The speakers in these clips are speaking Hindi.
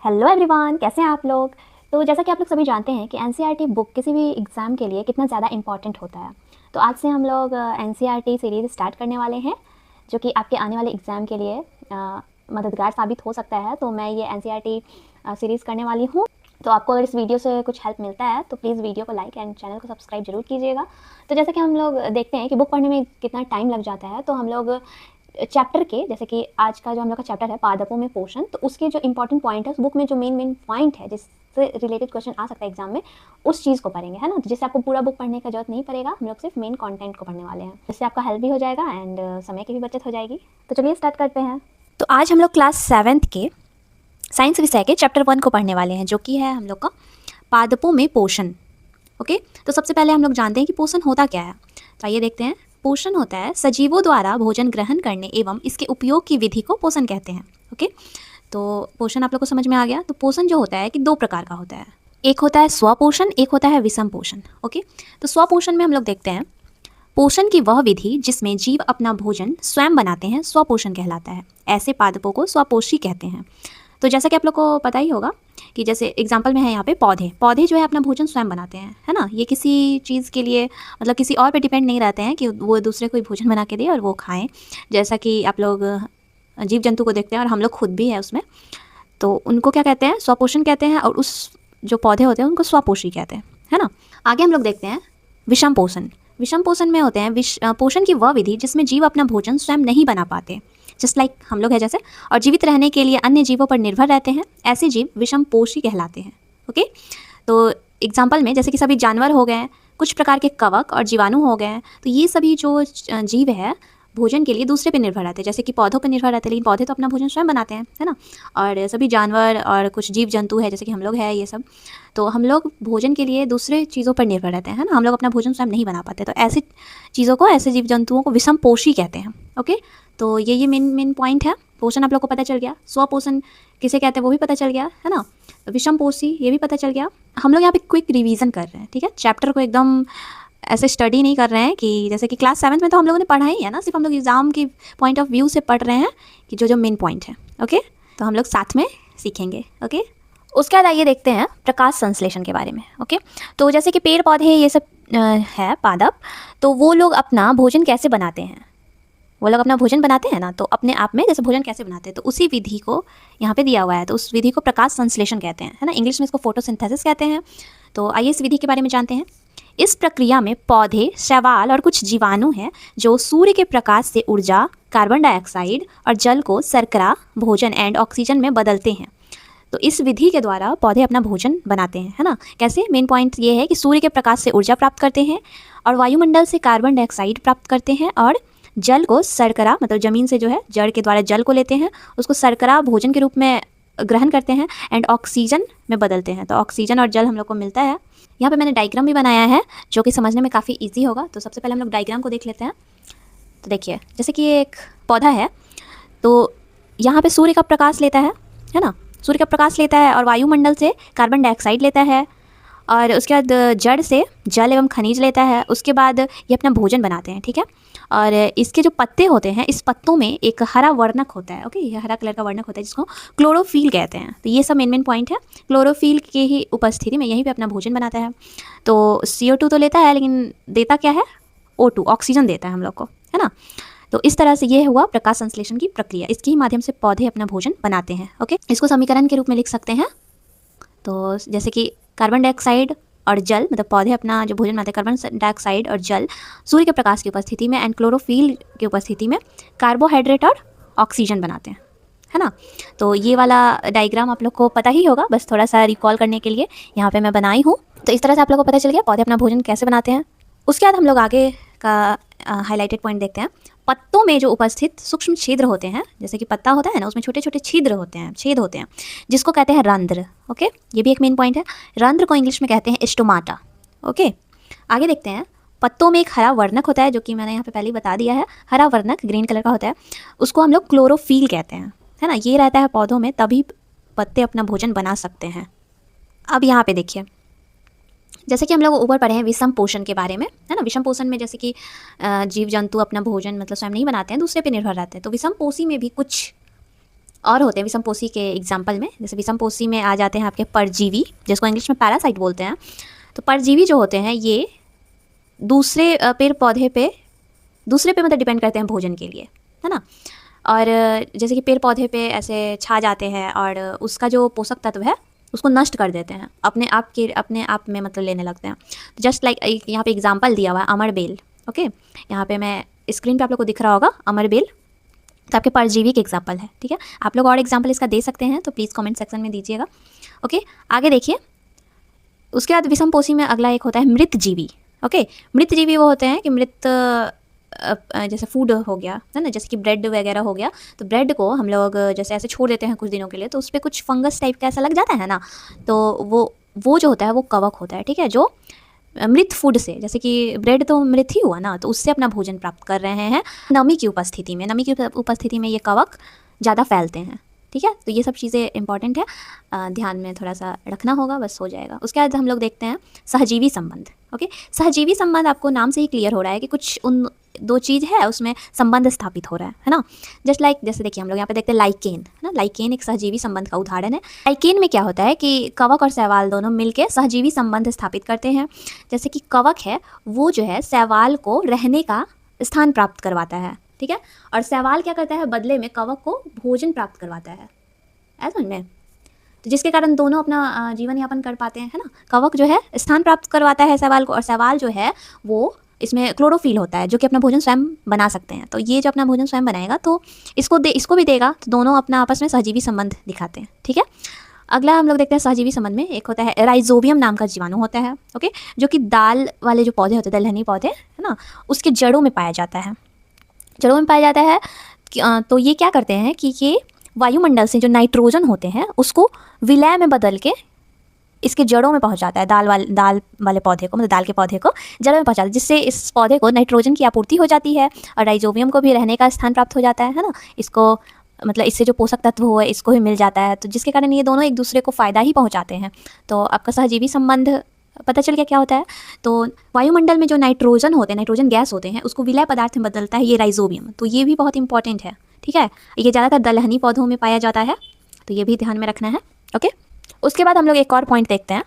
हेलो एवरीवन, कैसे हैं आप लोग। तो जैसा कि आप लोग सभी जानते हैं कि एनसीईआरटी बुक किसी भी एग्ज़ाम के लिए कितना ज़्यादा इम्पॉर्टेंट होता है। तो आज से हम लोग एनसीईआरटी सीरीज़ स्टार्ट करने वाले हैं, जो कि आपके आने वाले एग्ज़ाम के लिए मददगार साबित हो सकता है। तो मैं ये एनसीईआरटी सीरीज़ करने वाली हूँ। तो आपको अगर इस वीडियो से कुछ हेल्प मिलता है तो प्लीज़ वीडियो को लाइक एंड चैनल को सब्सक्राइब जरूर कीजिएगा। तो जैसे कि हम लोग देखते हैं कि बुक पढ़ने में कितना टाइम लग जाता है, तो हम लोग चैप्टर के, जैसे कि आज का जो हम लोग का चैप्टर है पादपों में पोषण, तो उसके जो इंपॉर्टेंट पॉइंट है उस बुक में जो मेन पॉइंट है जिससे रिलेटेड क्वेश्चन आ सकता है एग्जाम में, उस चीज़ को पढ़ेंगे, है ना। तो जिससे आपको पूरा बुक पढ़ने का जरूरत नहीं पड़ेगा, हम लोग सिर्फ मेन कंटेंट को पढ़ने वाले हैं, जिससे आपका हेल्प भी हो जाएगा एंड समय की भी बचत हो जाएगी। तो चलिए स्टार्ट करते हैं। तो आज हम लोग क्लास 7th के साइंस विषय के चैप्टर 1 को पढ़ने वाले हैं, जो कि है हम लोग का पादपों में पोषण। ओके, तो सबसे पहले हम लोग जानते हैं कि पोषण होता क्या है। तो आइए देखते हैं। पोषण होता है सजीवों द्वारा भोजन ग्रहण करने एवं इसके उपयोग की विधि को पोषण कहते हैं। ओके, तो पोषण आप लोग को समझ में आ गया। तो पोषण जो होता है कि दो प्रकार का होता है, एक होता है स्वपोषण, एक होता है विषम पोषण। ओके, तो स्वपोषण में हम लोग देखते हैं पोषण की वह विधि जिसमें जीव अपना भोजन स्वयं बनाते हैं स्वपोषण कहलाता है। ऐसे पादपों को स्वपोषी कहते हैं। तो जैसा कि आप लोग को पता ही होगा कि जैसे एग्जाम्पल में है यहाँ पे पौधे जो है अपना भोजन स्वयं बनाते हैं, है ना। ये किसी चीज़ के लिए मतलब किसी और पे डिपेंड नहीं रहते हैं कि वो दूसरे कोई भोजन बना के दे और वो खाएं। जैसा कि आप लोग जीव जंतु को देखते हैं और हम लोग खुद भी है उसमें, तो उनको क्या कहते हैं, स्वपोषण कहते हैं। और उस जो पौधे होते हैं उनको स्वपोषी कहते हैं, है ना। आगे हम लोग देखते हैं विषम पोषण। विषम पोषण में होते हैं पोषण की वह विधि जिसमें जीव अपना भोजन स्वयं नहीं बना पाते, जस्ट लाइक हम लोग है जैसे, और जीवित रहने के लिए अन्य जीवों पर निर्भर रहते हैं। ऐसे जीव विषम पोषी कहलाते हैं। ओके, तो एग्जाम्पल में जैसे कि सभी जानवर हो गए, कुछ प्रकार के कवक और जीवाणु हो गए, तो ये सभी जो जीव है भोजन के लिए दूसरे पे निर्भर रहते हैं। जैसे कि पौधों पे निर्भर रहते हैं, लेकिन पौधे तो अपना भोजन स्वयं बनाते हैं, है ना। और सभी जानवर और कुछ जीव जंतु है जैसे कि हम लोग हैं, ये सब तो हम लोग भोजन के लिए दूसरे चीज़ों पर निर्भर रहते हैं, है ना। हम लोग अपना भोजन स्वयं नहीं बना पाते, तो ऐसी चीज़ों को, ऐसे जीव जंतुओं को विषम पोषी कहते हैं। ओके, तो ये मेन पॉइंट है। पोषण आप लोग को पता चल गया, स्वपोषण किसे कहते हैं वो भी पता चल गया, है ना। विषम पोषी ये भी पता चल गया। हम लोग यहाँ पे क्विक रिवीजन कर रहे हैं, ठीक है। चैप्टर को एकदम ऐसे स्टडी नहीं कर रहे हैं कि जैसे कि क्लास 7th में तो हम लोगों ने पढ़ा ही है ना, सिर्फ हम लोग एग्जाम की पॉइंट ऑफ व्यू से पढ़ रहे हैं कि जो मेन पॉइंट है। ओके, तो हम लोग साथ में सीखेंगे। ओके, उसके बाद आइए देखते हैं प्रकाश संश्लेषण के बारे में। ओके, तो जैसे कि पेड़ पौधे ये सब है पादप, तो वो लोग अपना भोजन कैसे बनाते हैं, वो लोग अपना भोजन बनाते हैं ना, तो अपने आप में जैसे भोजन कैसे बनाते हैं, तो उसी विधि को यहाँ पे दिया हुआ है। तो उस विधि को प्रकाश संश्लेषण कहते हैं, है ना। इंग्लिश में इसको फोटोसिंथेसिस कहते हैं। तो आइए इस विधि के बारे में जानते हैं। इस प्रक्रिया में पौधे, शैवाल और कुछ जीवाणु हैं जो सूर्य के प्रकाश से ऊर्जा, कार्बन डाइऑक्साइड और जल को शर्करा, भोजन एंड ऑक्सीजन में बदलते हैं। तो इस विधि के द्वारा पौधे अपना भोजन बनाते हैं, है ना। कैसे, मेन पॉइंट ये है कि सूर्य के प्रकाश से ऊर्जा प्राप्त करते हैं और वायुमंडल से कार्बन डाइऑक्साइड प्राप्त करते हैं और जल को शर्करा, मतलब ज़मीन से जो है जड़ के द्वारा जल को लेते हैं, उसको शर्करा भोजन के रूप में ग्रहण करते हैं एंड ऑक्सीजन में बदलते हैं। तो ऑक्सीजन और जल हम लोग को मिलता है। यहाँ पे मैंने डायग्राम भी बनाया है जो कि समझने में काफ़ी इजी होगा। तो सबसे पहले हम लोग डायग्राम को देख लेते हैं। तो देखिए, जैसे कि ये एक पौधा है, तो यहाँ पे सूर्य का प्रकाश लेता है ना, सूर्य का प्रकाश लेता है और वायुमंडल से कार्बन डाइऑक्साइड लेता है और उसके बाद जड़ से जल एवं खनिज लेता है। उसके बाद ये अपना भोजन बनाते हैं, ठीक है। और इसके जो पत्ते होते हैं, इस पत्तों में एक हरा वर्णक होता है। ओके, ये हरा कलर का वर्णक होता है जिसको क्लोरोफिल कहते हैं। तो ये सब मेन पॉइंट है। क्लोरोफिल की ही उपस्थिति में यहीं पे अपना भोजन बनाता है। तो CO2 तो लेता है, लेकिन देता क्या है, O2, ऑक्सीजन देता है हम लोग को, है ना। तो इस तरह से ये हुआ प्रकाश संश्लेषण की प्रक्रिया। इसके ही माध्यम से पौधे अपना भोजन बनाते हैं। ओके, इसको समीकरण के रूप में लिख सकते हैं। तो जैसे कि कार्बन डाइऑक्साइड और जल, मतलब पौधे अपना जो भोजन बनाते हैं, कार्बन डाइऑक्साइड और जल सूर्य के प्रकाश की उपस्थिति में एंड क्लोरोफिल की उपस्थिति में कार्बोहाइड्रेट और ऑक्सीजन बनाते हैं, है ना। तो ये वाला डायग्राम आप लोग को पता ही होगा, बस थोड़ा सा रिकॉल करने के लिए यहाँ पे मैं बनाई हूँ। तो इस तरह से आप लोग को पता चल गया पौधे अपना भोजन कैसे बनाते हैं। उसके बाद हम लोग आगे का हाईलाइटेड पॉइंट देखते हैं। पत्तों में जो उपस्थित सूक्ष्म छिद्र होते हैं, जैसे कि पत्ता होता है ना, उसमें छोटे छोटे छिद्र होते हैं, छेद होते हैं, जिसको कहते हैं रंध्र। ओके, ये भी एक मेन पॉइंट है। रंध्र को इंग्लिश में कहते हैं स्टोमाटा। ओके, आगे देखते हैं। पत्तों में एक हरा वर्णक होता है, जो कि मैंने यहाँ पे पहले ही बता दिया है। हरा वर्णक ग्रीन कलर का होता है, उसको हम लोग क्लोरोफिल कहते हैं, है ना। ये रहता है पौधों में, तभी पत्ते अपना भोजन बना सकते हैं। अब यहाँ पे देखिए, जैसे कि हम लोग ऊपर पढ़े हैं विषम पोषण के बारे में, है ना। विषम पोषण में जैसे कि जीव जंतु अपना भोजन मतलब स्वयं नहीं बनाते हैं, दूसरे पे निर्भर रहते हैं। तो विषम पोषी में भी कुछ और होते हैं विषमपोषी के एग्जाम्पल में। जैसे विषमपोषी में आ जाते हैं आपके परजीवी, जिसको इंग्लिश में पैरासाइट बोलते हैं। तो परजीवी जो होते हैं ये दूसरे पेड़ पौधे पे मतलब डिपेंड करते हैं भोजन के लिए, है ना। और जैसे कि पेड़ पौधे पे ऐसे छा जाते हैं और उसका जो पोषक तत्व है उसको नष्ट कर देते हैं, अपने आप में मतलब लेने लगते हैं। जस्ट लाइक यहाँ पे एग्जांपल दिया हुआ है अमर बेल। ओके, यहाँ पे मैं स्क्रीन पे आप लोग को दिख रहा होगा अमर बेल, तो आपके परजीवी के एग्जाम्पल है। ठीक है, आप लोग और एग्जाम्पल इसका दे सकते हैं तो प्लीज़ कमेंट सेक्शन में दीजिएगा। ओके, आगे देखिए। उसके बाद विषमपोषी में अगला एक होता है मृतजीवी। ओके, मृतजीवी वो होते हैं कि मृत जैसे फूड हो गया है ना, जैसे कि ब्रेड वगैरह हो गया, तो ब्रेड को हम लोग जैसे ऐसे छोड़ देते हैं कुछ दिनों के लिए, तो उस पर कुछ फंगस टाइप का ऐसा लग जाता है ना, तो वो जो होता है वो कवक होता है। ठीक है, जो मृत फूड से, जैसे कि ब्रेड तो मृत ही हुआ ना, तो उससे अपना भोजन प्राप्त कर रहे हैं नमी की उपस्थिति में ये कवक ज़्यादा फैलते हैं। ठीक है, तो ये सब चीज़ें इंपॉर्टेंट है, ध्यान में थोड़ा सा रखना होगा, बस हो जाएगा। उसके बाद हम लोग देखते हैं सहजीवी संबंध। ओके, सहजीवी संबंध आपको नाम से ही क्लियर हो रहा है कि कुछ उन दो चीज़ है उसमें संबंध स्थापित हो रहा है ना। जैसे देखिए हम लोग यहाँ पे देखते हैं लाइकेन, है ना। लाइकेन एक सहजीवी संबंध का उदाहरण है। लाइकेन में क्या होता है कि कवक और शैवाल दोनों मिलकर सहजीवी संबंध स्थापित करते हैं। जैसे कि कवक है वो जो है शैवाल को रहने का स्थान प्राप्त करवाता है। ठीक है, और शैवाल क्या करता है, बदले में कवक को भोजन प्राप्त करवाता है, ऐसा में, तो जिसके कारण दोनों अपना जीवन यापन कर पाते हैं, है ना। कवक जो है स्थान प्राप्त करवाता है शैवाल को, और शैवाल जो है वो इसमें क्लोरोफिल होता है जो कि अपना भोजन स्वयं बना सकते हैं। तो ये जो अपना भोजन स्वयं बनाएगा तो इसको भी देगा, तो दोनों अपना आपस में सहजीवी संबंध दिखाते हैं। ठीक है, अगला हम लोग देखते हैं सहजीवी संबंध में एक होता है राइजोबियम नाम का जीवाणु होता है। ओके, जो कि दाल वाले जो पौधे होते हैं, दलहनी पौधे, है ना, उसके जड़ों में पाया जाता है। तो ये क्या करते हैं कि ये वायुमंडल से जो नाइट्रोजन होते हैं उसको विलय में बदल के इसके जड़ों में पहुंच जाता है, दाल वाले पौधे को, मतलब दाल के पौधे को जड़ों में पहुंचाता है, जिससे इस पौधे को नाइट्रोजन की आपूर्ति हो जाती है और राइजोबियम को भी रहने का स्थान प्राप्त हो जाता है ना। इसको मतलब इससे जो पोषक तत्व हुआ है इसको भी मिल जाता है, तो जिसके कारण ये दोनों एक दूसरे को फ़ायदा ही पहुँचाते हैं। तो आपका सहजीवी संबंध पता चल गया क्या होता है। तो वायुमंडल में जो नाइट्रोजन होते हैं, नाइट्रोजन गैस होते हैं, उसको विलय पदार्थ में बदलता है ये राइजोबियम, तो ये भी बहुत इंपॉर्टेंट है। ठीक है, ये ज़्यादातर दलहनी पौधों में पाया जाता है, तो ये भी ध्यान में रखना है। ओके, उसके बाद हम लोग एक और पॉइंट देखते हैं।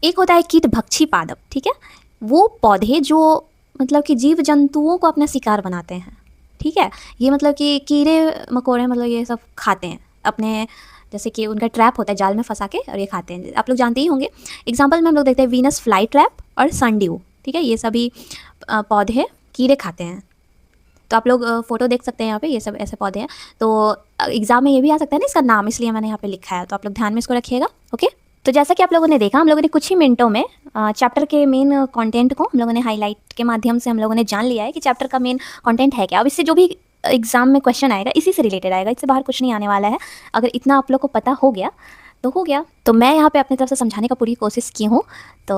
एक होता है कीटभक्षी पादप। ठीक है, वो पौधे जो मतलब कि जीव जंतुओं को अपना शिकार बनाते हैं। ठीक है, ये मतलब कि कीड़े मकोड़े मतलब ये सब खाते हैं अपने, जैसे कि उनका ट्रैप होता है जाल में फंसा के और ये खाते हैं, आप लोग जानते ही होंगे। एग्जाम्पल में हम लोग देखते हैं वीनस फ्लाई ट्रैप और सनड्यू। ठीक है, ये सभी पौधे कीड़े खाते हैं, तो आप लोग फोटो देख सकते हैं यहाँ पे, ये सब ऐसे पौधे हैं। तो एग्जाम में ये भी आ सकता है ना इसका नाम, इसलिए मैंने यहाँ पे लिखा है, तो आप लोग ध्यान में इसको रखिएगा। ओके, तो जैसा कि आप लोगों ने देखा, हम लोगों ने कुछ ही मिनटों में चैप्टर के मेन कंटेंट को हम लोगों ने हाईलाइट के माध्यम से हम लोगों ने जान लिया है कि चैप्टर का मेन कंटेंट है क्या। अब इससे जो भी एग्जाम में क्वेश्चन आएगा इसी से रिलेटेड आएगा, इससे बाहर कुछ नहीं आने वाला है। अगर इतना आप लोग को पता हो गया तो हो गया। तो मैं यहाँ पे अपनी तरफ से समझाने का पूरी कोशिश की हूँ। तो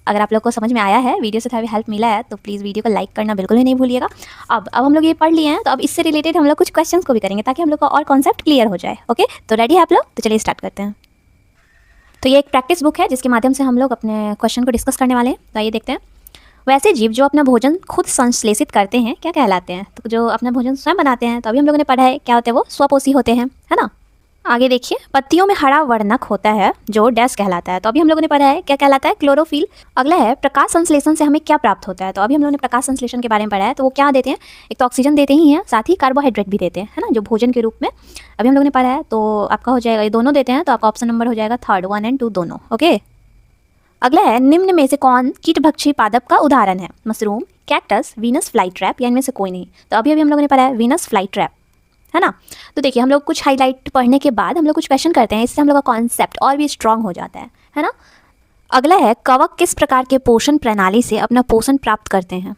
अगर आप लोग को समझ में आया है, वीडियो से थोड़ा भी हेल्प मिला है, तो प्लीज़ वीडियो को लाइक करना बिल्कुल भी नहीं भूलिएगा। अब हम लोग ये पढ़ लिए हैं, तो अब इससे रिलेटेड हम लोग कुछ क्वेश्चंस को भी करेंगे ताकि हम लोग का और कॉन्सेप्ट क्लियर हो जाए। ओके, तो रेडी है आप लोग? तो चलिए स्टार्ट करते हैं। तो ये एक प्रैक्टिस बुक है जिसके माध्यम से हम लोग अपने क्वेश्चन को डिस्कस करने वाले हैं। तो आइए देखते हैं। वैसे जीव जो अपना भोजन खुद संश्लेषित करते हैं क्या कहलाते हैं? तो जो अपना भोजन स्वयं बनाते हैं, तो अभी हम लोगों ने पढ़ा है क्या होते हैं, वो स्वपोषी होते हैं, है ना। आगे देखिए, पत्तियों में हरा वर्णक होता है जो डैश कहलाता है, तो अभी हम लोगों ने पढ़ा है क्या कहलाता है, क्लोरोफिल। अगला है प्रकाश संश्लेषण से हमें क्या प्राप्त होता है, तो अभी हम लोगों ने प्रकाश संश्लेषण के बारे में पढ़ा है। तो वो क्या देते हैं, एक तो ऑक्सीजन देते ही हैं, साथ ही कार्बोहाइड्रेट भी देते हैं, है ना, जो भोजन के रूप में अभी हम लोगों ने पढ़ा है। तो आपका हो जाएगा, ये दोनों देते हैं, तो आपका ऑप्शन नंबर हो जाएगा 3, 1 और 2 दोनों। ओके, अगला है निम्न में से कौन कीटभक्षी पादप का उदाहरण है, mushroom, cactus, Venus fly trap या इनमें से कोई नहीं। तो अभी हम लोगों ने पढ़ा है वीनस फ्लाई ट्रैप, है ना। तो देखिए, हम लोग कुछ हाईलाइट पढ़ने के बाद हम लोग कुछ क्वेश्चन करते हैं, इससे हम लोग का कॉन्सेप्ट और भी स्ट्रांग हो जाता है ना। अगला है कवक किस प्रकार के पोषण प्रणाली से अपना पोषण प्राप्त करते हैं।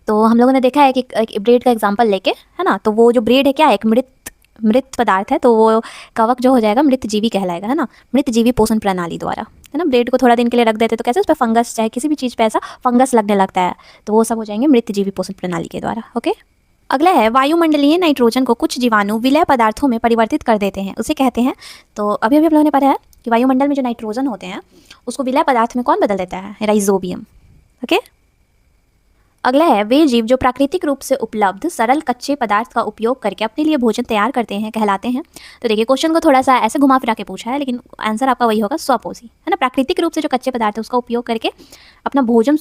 तो हम लोगों ने देखा है कि एक ब्रेड का एग्जाम्पल लेके, है ना, तो वो जो ब्रेड है क्या है, एक मृत पदार्थ है, तो वो कवक जो हो जाएगा मृत जीवी कहलाएगा, है ना, मृत जीवी पोषण प्रणाली द्वारा, है ना। ब्रेड को थोड़ा दिन के लिए रख देते तो कैसे उस पर फंगस, चाहे किसी भी चीज़ पे ऐसा फंगस लगने लगता है, तो वो सब हो जाएंगे मृत जीवी पोषण प्रणाली के द्वारा। ओके, अगला है वायुमंडलीय नाइट्रोजन को कुछ जीवाणु विलय पदार्थों में परिवर्तित कर देते हैं, उसे कहते हैं। तो अभी हम लोगों ने पढ़ा है कि वायुमंडल में जो नाइट्रोजन होते हैं उसको विलय पदार्थ में कौन बदल देता है, राइजोबियम। ओके, अगला है वे जीव जो प्राकृतिक रूप से उपलब्ध सरल कच्चे पदार्थ का उपयोग करके अपने लिए भोजन तैयार करते हैं कहलाते हैं। तो देखिए क्वेश्चन को थोड़ा सा ऐसे घुमा फिरा के पूछा है, लेकिन आंसर आपका वही होगा, स्वपोषी, है ना। प्राकृतिक रूप से जो कच्चे पदार्थ है उसका उपयोग करके अपना भोजन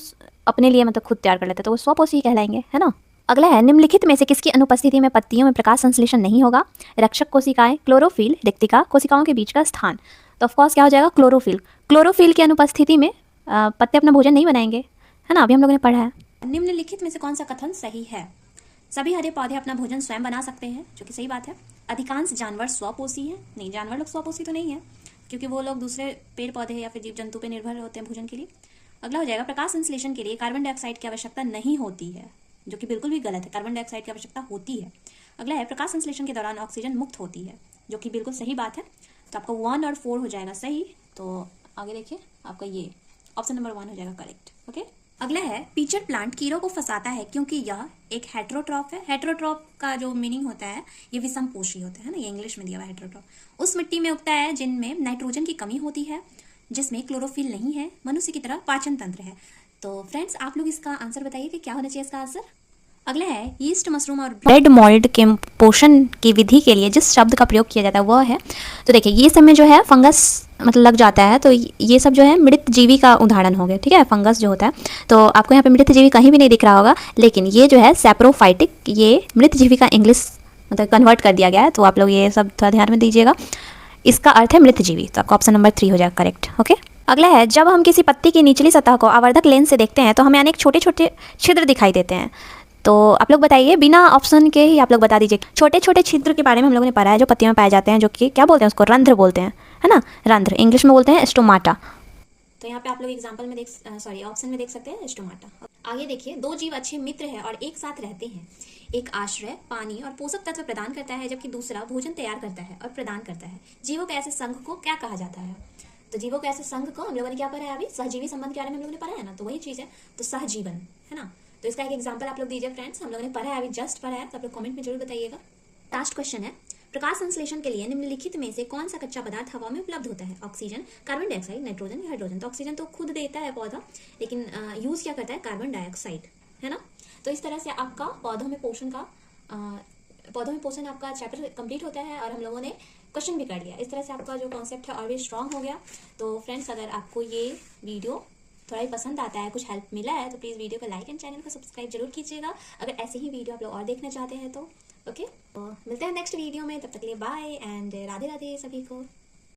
अपने लिए मतलब खुद तैयार कर लेते हैं, तो वो स्वपोषी कहलाएंगे, है ना। अगला है निम्नलिखित में से किसकी अनुपस्थिति में पत्तियों में प्रकाश संश्लेषण नहीं होगा? रक्षक कोशिकाएं, क्लोरोफिल, रिक्तिका, कोशिकाओं के बीच का स्थान। तो ऑफकोर्स क्या हो जाएगा? क्लोरोफिल। क्लोरोफिल की अनुपस्थिति में पत्ते अपना भोजन नहीं बनाएंगे, है ना, अभी हम लोगों ने पढ़ा है। निम्नलिखित में से कौन सा कथन सही है? सभी हरे पौधे अपना भोजन स्वयं बना सकते हैं, जो कि सही बात है। अधिकांश जानवर स्वपोषी हैं, नहीं, जानवर लोग स्वपोषी तो नहीं है, क्योंकि वो लोग दूसरे पेड़ पौधे या फिर जीव जंतु पे निर्भर होते हैं भोजन के लिए। अगला हो जाएगा प्रकाश संश्लेषण के लिए कार्बन डाइऑक्साइड की आवश्यकता नहीं होती है, जो कि बिल्कुल भी गलत है, कार्बन डाइऑक्साइड की आवश्यकता होती है। अगला है प्रकाश संश्लेषण के दौरान ऑक्सीजन मुक्त होती है, जो कि बिल्कुल सही बात है। तो आपका 1 और 4 हो जाएगा सही। तो आगे देखिए आपका ये ऑप्शन नंबर 1 हो जाएगा करेक्ट। ओके, अगला है पीचर प्लांट कीड़ों को फंसाता है क्योंकि यह एक हेटेरोट्रॉफ है। हेटेरोट्रॉफ का जो मीनिंग होता है ये विषमपोषी होता है ना, ये इंग्लिश में दिया हुआ है हेटेरोट्रॉफ। उस मिट्टी में उगता है जिनमें नाइट्रोजन की कमी होती है, जिसमें क्लोरोफिल नहीं है, मनुष्य की तरह पाचन तंत्र है। तो फ्रेंड्स आप लोग इसका आंसर बताइए कि क्या होना चाहिए इसका आंसर। अगला है यीस्ट, मशरूम और ब्रेड मोल्ड के पोषण की विधि के लिए जिस शब्द का प्रयोग किया जाता है वह है। तो देखिए ये सब में जो है फंगस मतलब लग जाता है, तो ये सब जो है मृत जीवी का उदाहरण हो गया, ठीक है, फंगस जो होता है। तो आपको यहाँ पे मृत जीवी कहीं भी नहीं दिख रहा होगा, लेकिन ये जो है सैप्रोफाइटिक, ये मृत जीवी का इंग्लिश मतलब कन्वर्ट कर दिया गया है, तो आप लोग ये सब थोड़ा ध्यान में दीजिएगा। इसका अर्थ है मृत जीवी, तो आपका ऑप्शन नंबर 3 हो जाएगा करेक्ट। ओके, अगला है जब हम किसी पत्ती की निचली सतह को आवर्धक लेंस से देखते हैं तो हमें अनेक छोटे छोटे छिद्र दिखाई देते हैं। तो आप लोग बताइए, बिना ऑप्शन के ही आप लोग बता दीजिए। छोटे छोटे छिद्र के बारे में हम लोगों ने पढ़ा है जो पत्तियों में पाए जाते हैं, जो कि क्या बोलते हैं उसको, रंध्र बोलते हैं, है ना, रंध्र, इंग्लिश में बोलते हैं स्टोमाटा। तो यहाँ पे आप लोग एग्जांपल में ऑप्शन में देख सकते हैं स्टोमाटा। आगे देखिए, दो जीव अच्छे मित्र हैं और एक साथ रहते हैं। एक आश्रय, पानी और पोषक तत्व प्रदान करता है, जबकि दूसरा भोजन तैयार करता है और प्रदान करता है। जीवों के ऐसे संघ को क्या कहा जाता है? तो जीवों के ऐसे संघ को हम लोगों ने क्या पढ़ा है अभी, सहजीवी संबंध के बारे में हम लोगों ने पढ़ा है ना, तो वही चीज है, तो सहजीवन, है ना। तो इसका एक एग्जांपल आप लोग दीजिए फ्रेंड्स, हम लोगों ने पढ़ा है अभी, जस्ट पढ़ा है, तो आप लोग कमेंट में जरूर बताइएगा। लास्ट क्वेश्चन है, प्रकाश संश्लेषण के लिए निम्नलिखित में से कौन सा कच्चा पदार्थ हवा में उपलब्ध होता है? ऑक्सीजन, कार्बन डाइऑक्साइड, नाइट्रोजन या हाइड्रोजन। तो ऑक्सीजन तो खुद देता है पौधा, लेकिन यूज क्या करता है, कार्बन डाइऑक्साइड, है ना। तो इस तरह से आपका पौधों में पोषण आपका चैप्टर कंप्लीट होता है, और हम लोगों ने क्वेश्चन भी कर लिया। इस तरह से आपका जो कॉन्सेप्ट है और भी स्ट्रांग हो गया। तो फ्रेंड्स अगर आपको ये वीडियो थोड़ा ही पसंद आता है, कुछ हेल्प मिला है, तो प्लीज़ वीडियो को लाइक एंड चैनल को सब्सक्राइब जरूर कीजिएगा, अगर ऐसे ही वीडियो आप लोग और देखना चाहते हैं तो। ओके, तो मिलते हैं नेक्स्ट वीडियो में, तब तक के लिए बाय एंड राधे राधे सभी को।